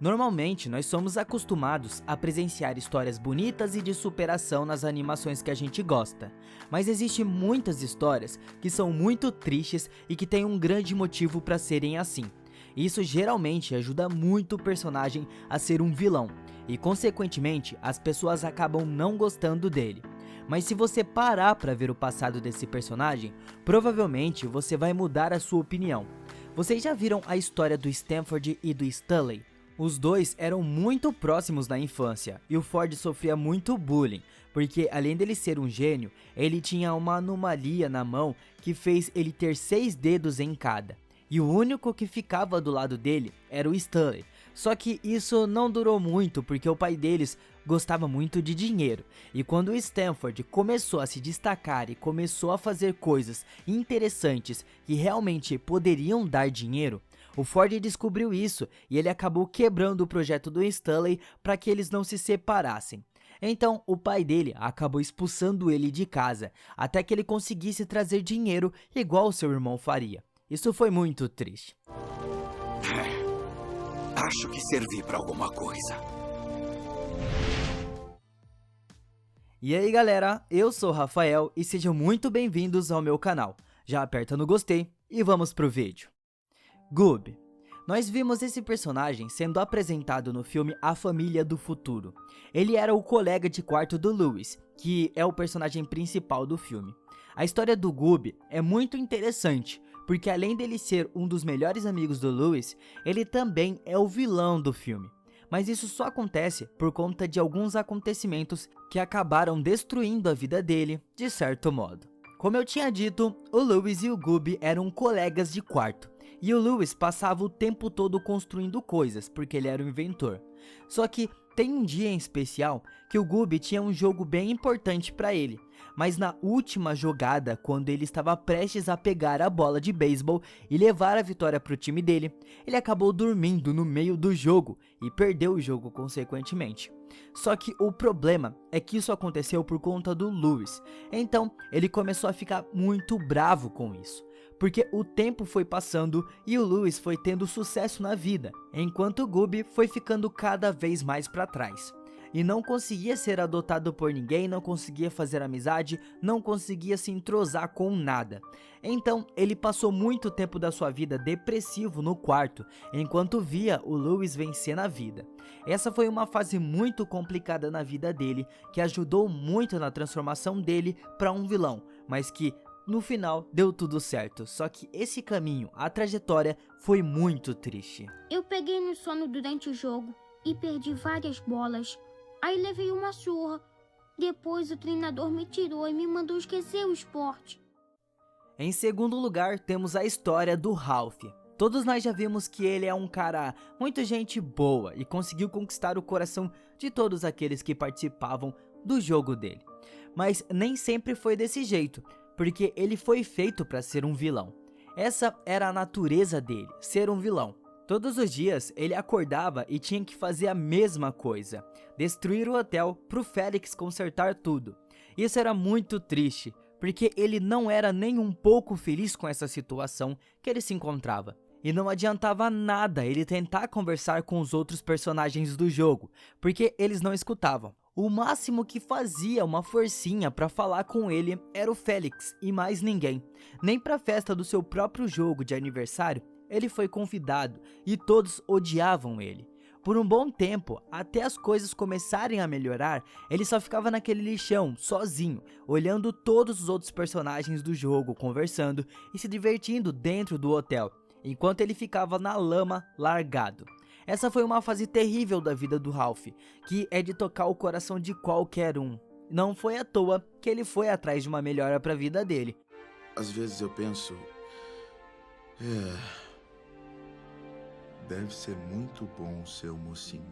Normalmente, nós somos acostumados a presenciar histórias bonitas e de superação nas animações que a gente gosta, mas existem muitas histórias que são muito tristes e que têm um grande motivo para serem assim. Isso geralmente ajuda muito o personagem a ser um vilão, e consequentemente as pessoas acabam não gostando dele. Mas se você parar para ver o passado desse personagem, provavelmente você vai mudar a sua opinião. Vocês já viram a história do Stanford e do Stanley? Os dois eram muito próximos na infância, e o Ford sofria muito bullying, porque além dele ser um gênio, ele tinha uma anomalia na mão que fez ele ter 6 dedos em cada. E o único que ficava do lado dele era o Stanley. Só que isso não durou muito porque o pai deles gostava muito de dinheiro. E quando o Stanford começou a se destacar e começou a fazer coisas interessantes que realmente poderiam dar dinheiro, o Ford descobriu isso e ele acabou quebrando o projeto do Stanley para que eles não se separassem. Então o pai dele acabou expulsando ele de casa até que ele conseguisse trazer dinheiro igual seu irmão faria. Isso foi muito triste. Acho que servi para alguma coisa. E aí galera, eu sou o Rafael e sejam muito bem-vindos ao meu canal. Já aperta no gostei e vamos pro vídeo. Goob. Nós vimos esse personagem sendo apresentado no filme A Família do Futuro. Ele era o colega de quarto do Lewis, que é o personagem principal do filme. A história do Goob é muito interessante, porque além dele ser um dos melhores amigos do Lewis, ele também é o vilão do filme. Mas isso só acontece por conta de alguns acontecimentos que acabaram destruindo a vida dele, de certo modo. Como eu tinha dito, o Lewis e o Goob eram colegas de quarto, e o Lewis passava o tempo todo construindo coisas, porque ele era o inventor. Só que tem um dia em especial que o Goob tinha um jogo bem importante para ele, mas na última jogada, quando ele estava prestes a pegar a bola de beisebol e levar a vitória para o time dele, ele acabou dormindo no meio do jogo e perdeu o jogo consequentemente. Só que o problema é que isso aconteceu por conta do Lewis, então ele começou a ficar muito bravo com isso. Porque o tempo foi passando e o Lewis foi tendo sucesso na vida, enquanto o Goob foi ficando cada vez mais para trás. E não conseguia ser adotado por ninguém, não conseguia fazer amizade, não conseguia se entrosar com nada. Então ele passou muito tempo da sua vida depressivo no quarto, enquanto via o Lewis vencer na vida. Essa foi uma fase muito complicada na vida dele, que ajudou muito na transformação dele para um vilão, mas que no final deu tudo certo, só que esse caminho, a trajetória, foi muito triste. Eu peguei no sono durante o jogo e perdi várias bolas. Aí levei uma surra. Depois o treinador me tirou e me mandou esquecer o esporte. Em segundo lugar, temos a história do Ralph. Todos nós já vimos que ele é um cara muito gente boa e conseguiu conquistar o coração de todos aqueles que participavam do jogo dele. Mas nem sempre foi desse jeito, porque ele foi feito para ser um vilão. Essa era a natureza dele, ser um vilão. Todos os dias ele acordava e tinha que fazer a mesma coisa, destruir o hotel pro Felix consertar tudo. Isso era muito triste, porque ele não era nem um pouco feliz com essa situação que ele se encontrava. E não adiantava nada ele tentar conversar com os outros personagens do jogo, porque eles não escutavam. O máximo que fazia uma forcinha para falar com ele era o Felix e mais ninguém. Nem para a festa do seu próprio jogo de aniversário ele foi convidado e todos odiavam ele. Por um bom tempo, até as coisas começarem a melhorar, ele só ficava naquele lixão, sozinho, olhando todos os outros personagens do jogo, conversando e se divertindo dentro do hotel, enquanto ele ficava na lama, largado. Essa foi uma fase terrível da vida do Ralph, que é de tocar o coração de qualquer um. Não foi à toa que ele foi atrás de uma melhora para a vida dele. Às vezes eu penso... Deve ser muito bom ser o mocinho.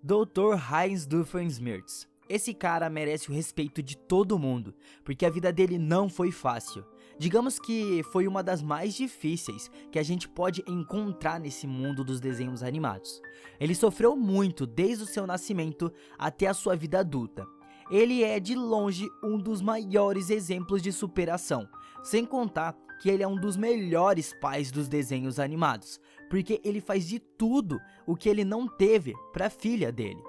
Dr. Heinz Doofenshmirtz. Esse cara merece o respeito de todo mundo, porque a vida dele não foi fácil. Digamos que foi uma das mais difíceis que a gente pode encontrar nesse mundo dos desenhos animados. Ele sofreu muito desde o seu nascimento até a sua vida adulta. Ele é de longe um dos maiores exemplos de superação, sem contar que ele é um dos melhores pais dos desenhos animados, porque ele faz de tudo o que ele não teve para a filha dele.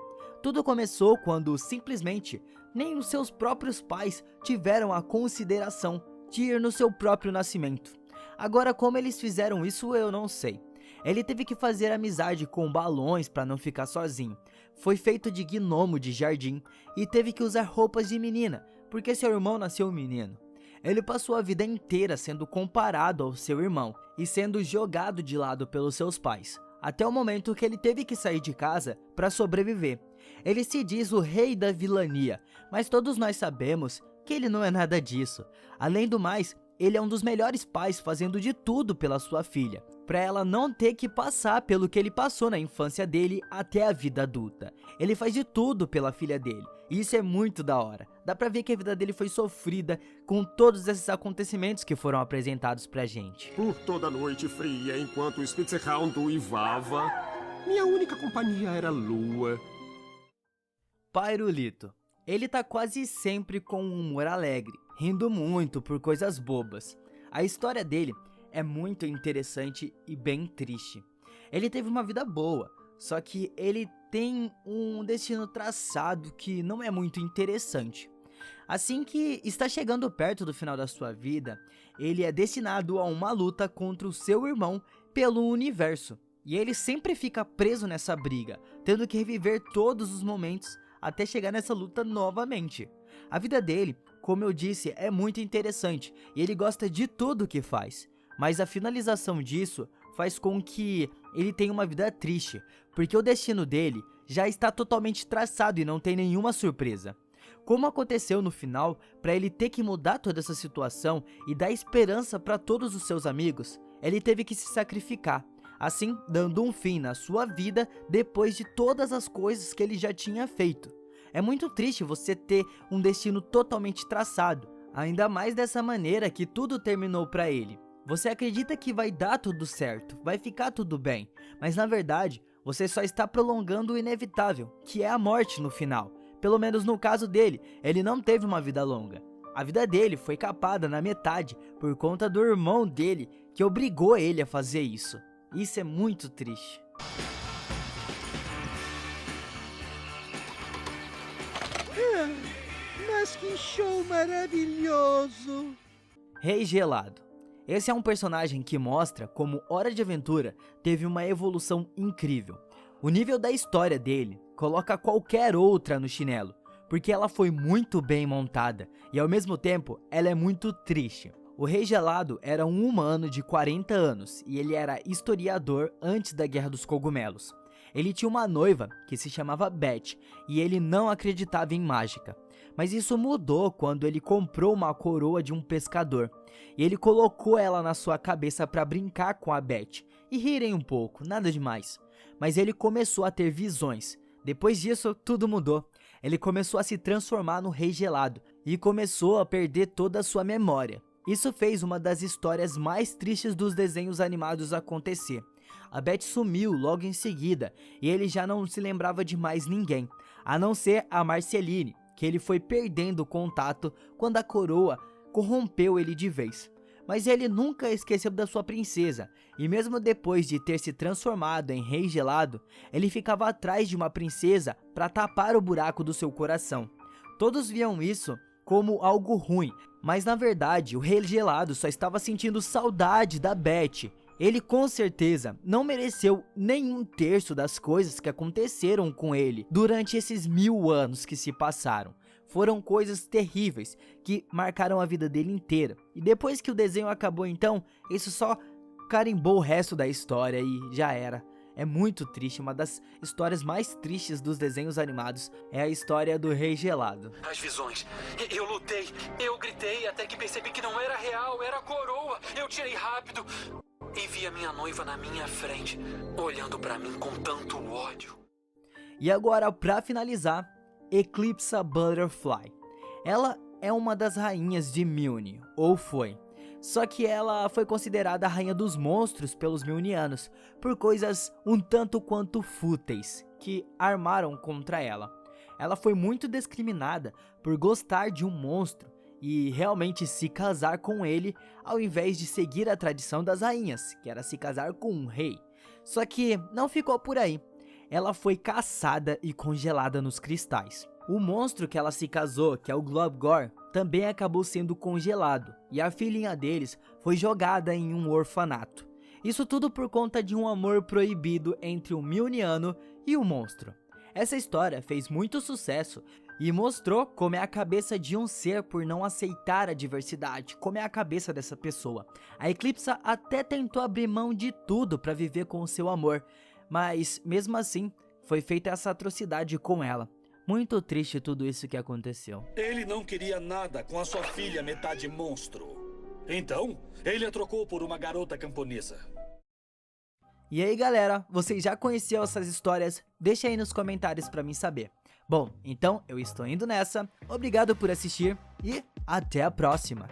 Tudo começou quando simplesmente nem os seus próprios pais tiveram a consideração de ir no seu próprio nascimento. Agora, como eles fizeram isso, eu não sei. Ele teve que fazer amizade com balões para não ficar sozinho. Foi feito de gnomo de jardim e teve que usar roupas de menina, porque seu irmão nasceu menino. Ele passou a vida inteira sendo comparado ao seu irmão e sendo jogado de lado pelos seus pais, até o momento que ele teve que sair de casa para sobreviver. Ele se diz o rei da vilania, mas todos nós sabemos que ele não é nada disso. Além do mais, ele é um dos melhores pais, fazendo de tudo pela sua filha, para ela não ter que passar pelo que ele passou na infância dele até a vida adulta. Ele faz de tudo pela filha dele, e isso é muito da hora. Dá pra ver que a vida dele foi sofrida com todos esses acontecimentos que foram apresentados pra gente. Por toda a noite fria, enquanto o Spitzerhound uivava, minha única companhia era a lua. Pairulito. Ele tá quase sempre com um humor alegre, rindo muito por coisas bobas. A história dele é muito interessante e bem triste. Ele teve uma vida boa, só que ele tem um destino traçado que não é muito interessante. Assim que está chegando perto do final da sua vida, ele é destinado a uma luta contra o seu irmão pelo universo. E ele sempre fica preso nessa briga, tendo que reviver todos os momentos até chegar nessa luta novamente. A vida dele, como eu disse, é muito interessante e ele gosta de tudo que faz. Mas a finalização disso faz com que ele tenha uma vida triste, porque o destino dele já está totalmente traçado e não tem nenhuma surpresa. Como aconteceu no final, para ele ter que mudar toda essa situação e dar esperança para todos os seus amigos, ele teve que se sacrificar, assim dando um fim na sua vida depois de todas as coisas que ele já tinha feito. É muito triste você ter um destino totalmente traçado, ainda mais dessa maneira que tudo terminou para ele. Você acredita que vai dar tudo certo, vai ficar tudo bem, mas na verdade você só está prolongando o inevitável, que é a morte no final. Pelo menos no caso dele, ele não teve uma vida longa. A vida dele foi capada na metade por conta do irmão dele, que obrigou ele a fazer isso. Isso é muito triste. Mas que show maravilhoso! Rei Gelado. Esse é um personagem que mostra como Hora de Aventura teve uma evolução incrível. O nível da história dele coloca qualquer outra no chinelo, porque ela foi muito bem montada e ao mesmo tempo ela é muito triste. O Rei Gelado era um humano de 40 anos e ele era historiador antes da Guerra dos Cogumelos. Ele tinha uma noiva que se chamava Beth e ele não acreditava em mágica. Mas isso mudou quando ele comprou uma coroa de um pescador e ele colocou ela na sua cabeça para brincar com a Beth e rirem um pouco, nada demais. Mas ele começou a ter visões. Depois disso, tudo mudou. Ele começou a se transformar no Rei Gelado e começou a perder toda a sua memória. Isso fez uma das histórias mais tristes dos desenhos animados acontecer. A Beth sumiu logo em seguida e ele já não se lembrava de mais ninguém, a não ser a Marceline, que ele foi perdendo o contato quando a coroa corrompeu ele de vez. Mas ele nunca esqueceu da sua princesa, e mesmo depois de ter se transformado em Rei Gelado, ele ficava atrás de uma princesa para tapar o buraco do seu coração. Todos viam isso como algo ruim, mas na verdade o Rei Gelado só estava sentindo saudade da Beth. Ele com certeza não mereceu nem um terço das coisas que aconteceram com ele durante esses 1000 anos que se passaram. Foram coisas terríveis que marcaram a vida dele inteira. E depois que o desenho acabou então, isso só carimbou o resto da história e já era. É muito triste, uma das histórias mais tristes dos desenhos animados é a história do Rei Gelado. As visões. Eu lutei, eu gritei até que percebi que não era real, era a coroa. Eu tirei rápido e vi a minha noiva na minha frente, olhando pra mim com tanto ódio. E agora, pra finalizar, Eclipsa Butterfly. Ela é uma das rainhas de Milne, ou foi. Só que ela foi considerada a rainha dos monstros pelos milnianos, por coisas um tanto quanto fúteis que armaram contra ela. Ela foi muito discriminada por gostar de um monstro e realmente se casar com ele, ao invés de seguir a tradição das rainhas, que era se casar com um rei. Só que não ficou por aí. Ela foi caçada e congelada nos cristais. O monstro que ela se casou, que é o Globgor, também acabou sendo congelado, e a filhinha deles foi jogada em um orfanato. Isso tudo por conta de um amor proibido entre o Milniano e o monstro. Essa história fez muito sucesso e mostrou como é a cabeça de um ser por não aceitar a diversidade, como é a cabeça dessa pessoa. A Eclipsa até tentou abrir mão de tudo para viver com o seu amor, mas mesmo assim foi feita essa atrocidade com ela. Muito triste tudo isso que aconteceu. Ele não queria nada com a sua filha metade monstro. Então, ele a trocou por uma garota camponesa. E aí galera, vocês já conheciam essas histórias? Deixa aí nos comentários pra mim saber. Bom, então eu estou indo nessa, obrigado por assistir e até a próxima!